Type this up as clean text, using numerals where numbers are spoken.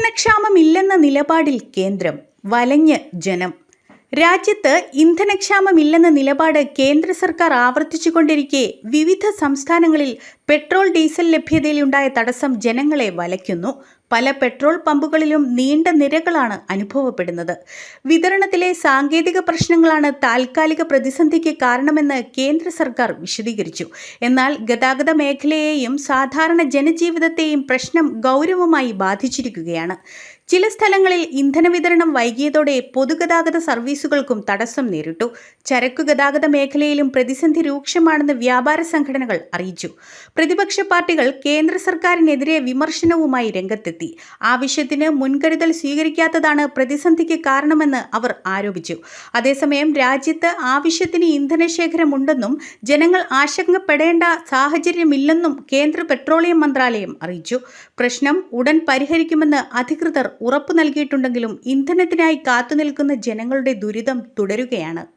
ഇന്ധനക്ഷാമമില്ലെന്ന നിലപാടിൽ കേന്ദ്രം, വലഞ്ഞ് ജനം. രാജ്യത്ത് ഇന്ധനക്ഷാമമില്ലെന്ന നിലപാട് കേന്ദ്ര സർക്കാർ ആവർത്തിച്ചുകൊണ്ടിരിക്കെ വിവിധ സംസ്ഥാനങ്ങളിൽ പെട്രോൾ ഡീസൽ ലഭ്യതയിലുണ്ടായ തടസ്സം ജനങ്ങളെ വലയ്ക്കുന്നു. പല പെട്രോൾ പമ്പുകളിലും നീണ്ട നിരകളാണ് അനുഭവപ്പെടുന്നത്. വിതരണത്തിലെ സാങ്കേതിക പ്രശ്നങ്ങളാണ് താൽക്കാലിക പ്രതിസന്ധിക്ക് കാരണമെന്ന് കേന്ദ്ര സർക്കാർ വിശദീകരിച്ചു. എന്നാൽ ഗതാഗത മേഖലയെയും സാധാരണ ജനജീവിതത്തെയും പ്രശ്നം ഗൗരവമായി ബാധിച്ചിരിക്കുകയാണ്. ചില സ്ഥലങ്ങളിൽ ഇന്ധന വിതരണം വൈകിയതോടെ പൊതുഗതാഗത സർവീസുകൾക്കും തടസ്സം നേരിട്ടു. ചരക്കു ഗതാഗത മേഖലയിലും പ്രതിസന്ധി രൂക്ഷമാണെന്ന് വ്യാപാര സംഘടനകൾ അറിയിച്ചു. പ്രതിപക്ഷ പാർട്ടികൾ കേന്ദ്ര സർക്കാരിനെതിരെ വിമർശനവുമായി രംഗത്തെത്തി. ആവശ്യത്തിന് മുൻകരുതൽ സ്വീകരിക്കാത്തതാണ് പ്രതിസന്ധിക്ക് കാരണമെന്ന് അവർ ആരോപിച്ചു. അതേസമയം രാജ്യത്ത് ആവശ്യത്തിന് ഇന്ധനശേഖരമുണ്ടെന്നും ജനങ്ങൾ ആശങ്കപ്പെടേണ്ട സാഹചര്യമില്ലെന്നും കേന്ദ്ര പെട്രോളിയം മന്ത്രാലയം അറിയിച്ചു. പ്രശ്നം ഉടൻ പരിഹരിക്കുമെന്ന് അധികൃതർ ഉറപ്പു നൽകിയിട്ടുണ്ടെങ്കിലും ഇന്ധനത്തിനായി കാത്തുനിൽക്കുന്ന ജനങ്ങളുടെ ദുരിതം തുടരുകയാണ്.